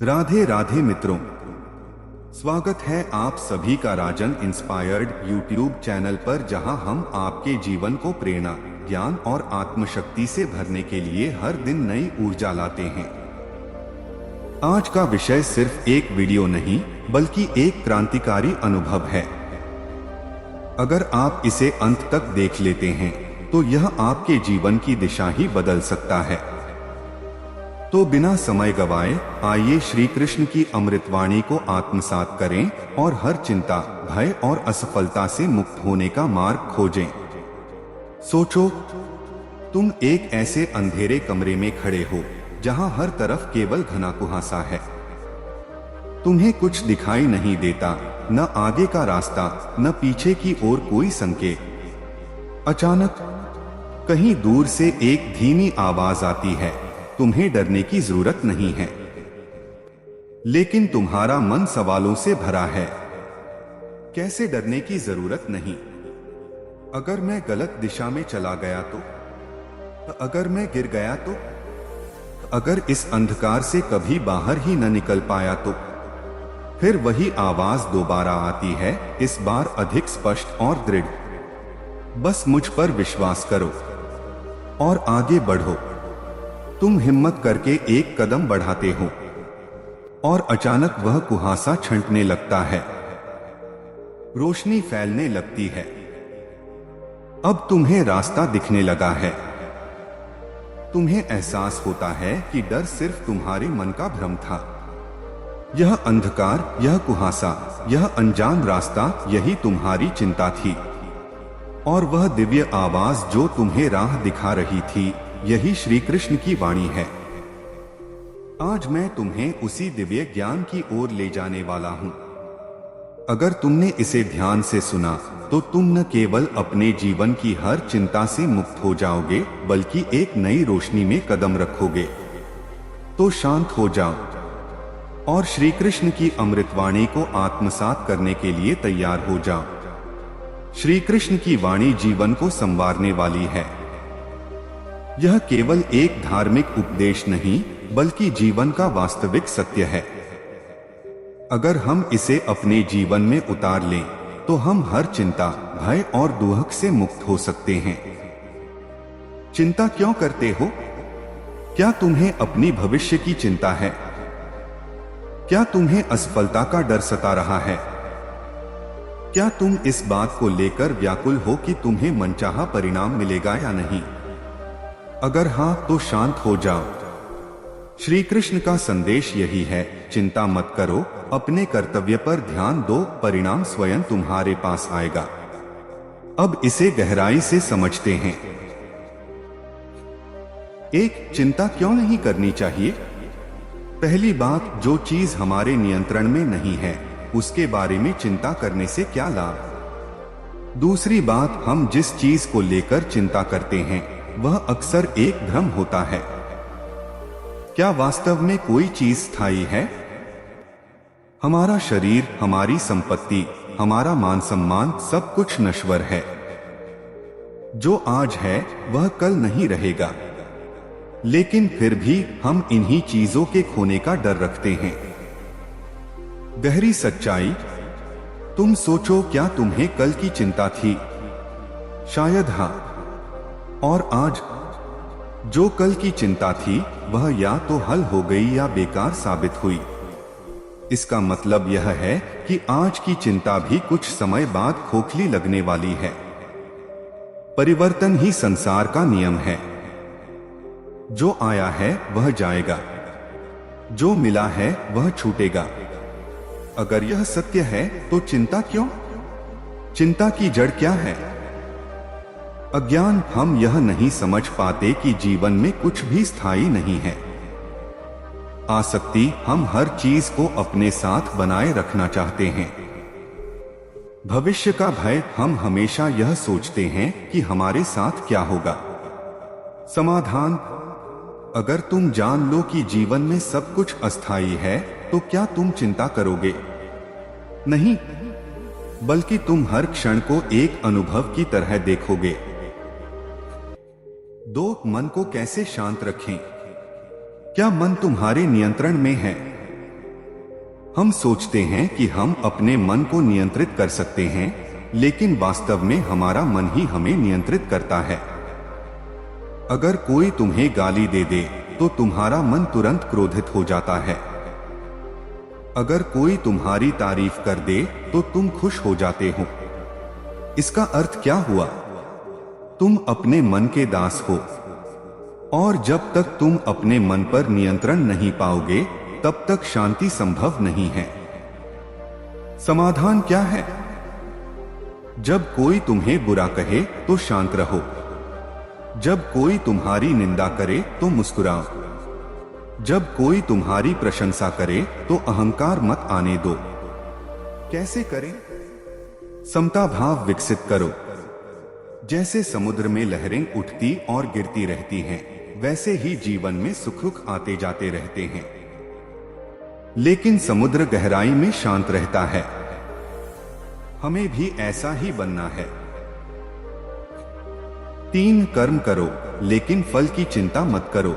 राधे राधे मित्रों, स्वागत है आप सभी का राजन इंस्पायर्ड यूट्यूब चैनल पर, जहां हम आपके जीवन को प्रेरणा, ज्ञान और आत्मशक्ति से भरने के लिए हर दिन नई ऊर्जा लाते हैं। आज का विषय सिर्फ एक वीडियो नहीं बल्कि एक क्रांतिकारी अनुभव है। अगर आप इसे अंत तक देख लेते हैं तो यह आपके जीवन की दिशा ही बदल सकता है। तो बिना समय गवाए आइए श्री कृष्ण की अमृतवाणी को आत्मसात करें और हर चिंता, भय और असफलता से मुक्त होने का मार्ग खोजें। सोचो, तुम एक ऐसे अंधेरे कमरे में खड़े हो जहां हर तरफ केवल घना कुहासा है। तुम्हें कुछ दिखाई नहीं देता, न आगे का रास्ता, न पीछे की ओर कोई संकेत। अचानक कहीं दूर से एक धीमी आवाज आती है, तुम्हें डरने की जरूरत नहीं है। लेकिन तुम्हारा मन सवालों से भरा है। कैसे डरने की जरूरत नहीं? अगर मैं गलत दिशा में चला गया तो? अगर मैं गिर गया तो? अगर इस अंधकार से कभी बाहर ही न निकल पाया तो? फिर वही आवाज दोबारा आती है, इस बार अधिक स्पष्ट और दृढ़। बस मुझ पर विश्वास करो और आगे बढ़ो। तुम हिम्मत करके एक कदम बढ़ाते हो और अचानक वह कुहासा छंटने लगता है, रोशनी फैलने लगती है। अब तुम्हें रास्ता दिखने लगा है। तुम्हें एहसास होता है कि डर सिर्फ तुम्हारे मन का भ्रम था। यह अंधकार, यह कुहासा, यह अनजान रास्ता, यही तुम्हारी चिंता थी। और वह दिव्य आवाज जो तुम्हें राह दिखा रही थी, यही श्री कृष्ण की वाणी है। आज मैं तुम्हें उसी दिव्य ज्ञान की ओर ले जाने वाला हूं। अगर तुमने इसे ध्यान से सुना तो तुम न केवल अपने जीवन की हर चिंता से मुक्त हो जाओगे, बल्कि एक नई रोशनी में कदम रखोगे। तो शांत हो जाओ और श्री कृष्ण की अमृतवाणी को आत्मसात करने के लिए तैयार हो जाओ। श्री कृष्ण की वाणी जीवन को संवारने वाली है। यह केवल एक धार्मिक उपदेश नहीं बल्कि जीवन का वास्तविक सत्य है। अगर हम इसे अपने जीवन में उतार लें तो हम हर चिंता, भय और दुहक से मुक्त हो सकते हैं। चिंता क्यों करते हो? क्या तुम्हें अपनी भविष्य की चिंता है? क्या तुम्हें असफलता का डर सता रहा है? क्या तुम इस बात को लेकर व्याकुल हो कि तुम्हें मनचाहा परिणाम मिलेगा या नहीं? अगर हां तो शांत हो जाओ। श्री कृष्ण का संदेश यही है, चिंता मत करो, अपने कर्तव्य पर ध्यान दो, परिणाम स्वयं तुम्हारे पास आएगा। अब इसे गहराई से समझते हैं। एक, चिंता क्यों नहीं करनी चाहिए? पहली बात, जो चीज हमारे नियंत्रण में नहीं है उसके बारे में चिंता करने से क्या लाभ? दूसरी बात, हम जिस चीज को लेकर चिंता करते हैं वह अक्सर एक भ्रम होता है। क्या वास्तव में कोई चीज स्थायी है? हमारा शरीर, हमारी संपत्ति, हमारा मान सम्मान, सब कुछ नश्वर है। जो आज है वह कल नहीं रहेगा। लेकिन फिर भी हम इन्हीं चीजों के खोने का डर रखते हैं। गहरी सच्चाई, तुम सोचो, क्या तुम्हें कल की चिंता थी? शायद हां। और आज जो कल की चिंता थी वह या तो हल हो गई या बेकार साबित हुई। इसका मतलब यह है कि आज की चिंता भी कुछ समय बाद खोखली लगने वाली है। परिवर्तन ही संसार का नियम है। जो आया है वह जाएगा, जो मिला है वह छूटेगा। अगर यह सत्य है तो चिंता क्यों? चिंता की जड़ क्या है? अज्ञान। हम यह नहीं समझ पाते कि जीवन में कुछ भी स्थायी नहीं है। आसक्ति, हम हर चीज को अपने साथ बनाए रखना चाहते हैं। भविष्य का भय, हम हमेशा यह सोचते हैं कि हमारे साथ क्या होगा। समाधान, अगर तुम जान लो कि जीवन में सब कुछ अस्थायी है तो क्या तुम चिंता करोगे? नहीं, बल्कि तुम हर क्षण को एक अनुभव की तरह देखोगे। दो, मन को कैसे शांत रखें? क्या मन तुम्हारे नियंत्रण में है? हम सोचते हैं कि हम अपने मन को नियंत्रित कर सकते हैं, लेकिन वास्तव में हमारा मन ही हमें नियंत्रित करता है। अगर कोई तुम्हें गाली दे दे तो तुम्हारा मन तुरंत क्रोधित हो जाता है। अगर कोई तुम्हारी तारीफ कर दे तो तुम खुश हो जाते हो। इसका अर्थ क्या हुआ? तुम अपने मन के दास हो, और जब तक तुम अपने मन पर नियंत्रण नहीं पाओगे तब तक शांति संभव नहीं है। समाधान क्या है? जब कोई तुम्हें बुरा कहे तो शांत रहो। जब कोई तुम्हारी निंदा करे तो मुस्कुराओ। जब कोई तुम्हारी प्रशंसा करे तो अहंकार मत आने दो। कैसे करें? समता भाव विकसित करो। जैसे समुद्र में लहरें उठती और गिरती रहती हैं, वैसे ही जीवन में सुख दुख आते जाते रहते हैं, लेकिन समुद्र गहराई में शांत रहता है। हमें भी ऐसा ही बनना है। 3 कर्म करो, लेकिन फल की चिंता मत करो।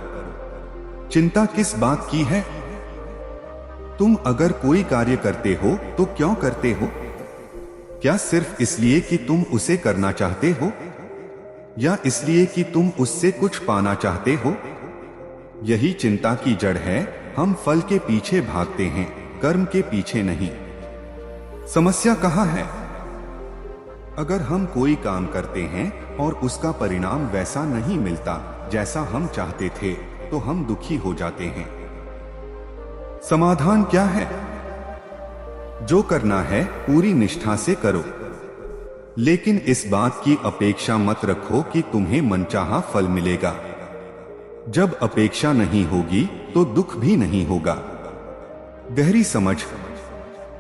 चिंता किस बात की है? तुम अगर कोई कार्य करते हो तो क्यों करते हो? क्या सिर्फ इसलिए कि तुम उसे करना चाहते हो, या इसलिए कि तुम उससे कुछ पाना चाहते हो? यही चिंता की जड़ है। हम फल के पीछे भागते हैं, कर्म के पीछे नहीं। समस्या कहाँ है? अगर हम कोई काम करते हैं और उसका परिणाम वैसा नहीं मिलता जैसा हम चाहते थे, तो हम दुखी हो जाते हैं। समाधान क्या है? जो करना है पूरी निष्ठा से करो, लेकिन इस बात की अपेक्षा मत रखो कि तुम्हें मनचाहा फल मिलेगा। जब अपेक्षा नहीं होगी तो दुख भी नहीं होगा। गहरी समझ।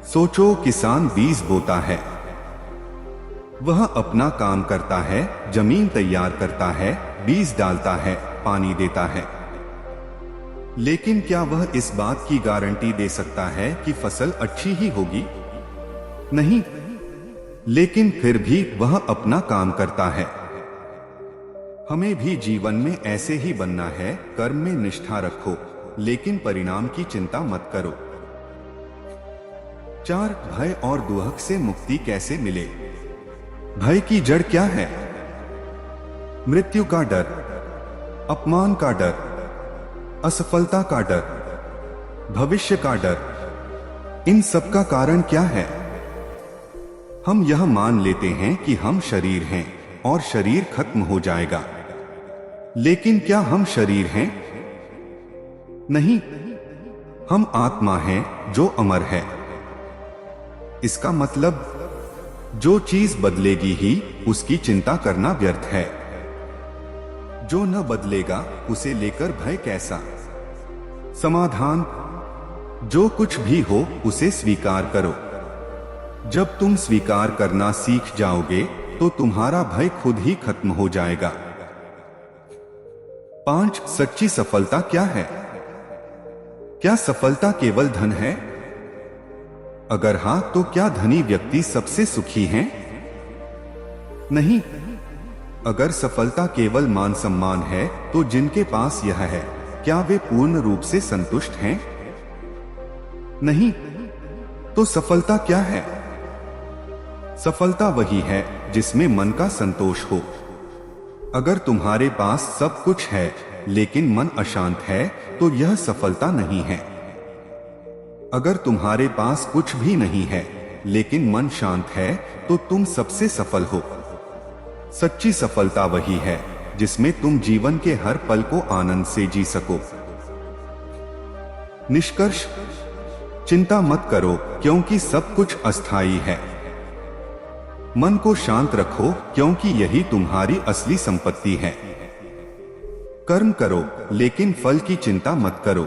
सोचो, किसान बीज बोता है। वह अपना काम करता है, जमीन तैयार करता है, बीज डालता है, पानी देता है, लेकिन क्या वह इस बात की गारंटी दे सकता है कि फसल अच्छी ही होगी? नहीं। लेकिन फिर भी वह अपना काम करता है। हमें भी जीवन में ऐसे ही बनना है। कर्म में निष्ठा रखो, लेकिन परिणाम की चिंता मत करो। 4 भय और दुहक से मुक्ति कैसे मिले? भय की जड़ क्या है? मृत्यु का डर, अपमान का डर, असफलता का डर, भविष्य का डर। इन सब का कारण क्या है? हम यह मान लेते हैं कि हम शरीर हैं और शरीर खत्म हो जाएगा, लेकिन क्या हम शरीर हैं? नहीं, हम आत्मा हैं जो अमर है। इसका मतलब जो चीज बदलेगी ही उसकी चिंता करना व्यर्थ है। जो न बदलेगा उसे लेकर भय कैसा? समाधान, जो कुछ भी हो उसे स्वीकार करो। जब तुम स्वीकार करना सीख जाओगे तो तुम्हारा भय खुद ही खत्म हो जाएगा। 5 सच्ची सफलता क्या है? क्या सफलता केवल धन है? अगर हां, तो क्या धनी व्यक्ति सबसे सुखी हैं? नहीं। अगर सफलता केवल मान सम्मान है तो जिनके पास यह है, क्या वे पूर्ण रूप से संतुष्ट हैं? नहीं। तो सफलता क्या है? सफलता वही है जिसमें मन का संतोष हो। अगर तुम्हारे पास सब कुछ है लेकिन मन अशांत है तो यह सफलता नहीं है। अगर तुम्हारे पास कुछ भी नहीं है लेकिन मन शांत है तो तुम सबसे सफल हो। सच्ची सफलता वही है जिसमें तुम जीवन के हर पल को आनंद से जी सको। निष्कर्ष, चिंता मत करो क्योंकि सब कुछ अस्थायी है। मन को शांत रखो क्योंकि यही तुम्हारी असली संपत्ति है। कर्म करो लेकिन फल की चिंता मत करो।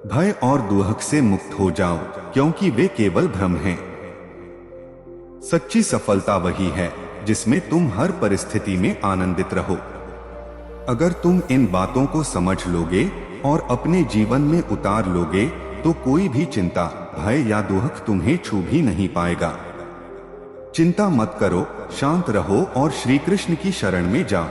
भय और दुहक से मुक्त हो जाओ क्योंकि वे केवल भ्रम हैं। सच्ची सफलता वही है जिसमें तुम हर परिस्थिति में आनंदित रहो। अगर तुम इन बातों को समझ लोगे और अपने जीवन में उतार लोगे तो कोई भी चिंता, भय या दुहक तुम्हें छू भी नहीं पाएगा। चिंता मत करो, शांत रहो और श्री कृष्ण की शरण में जाओ।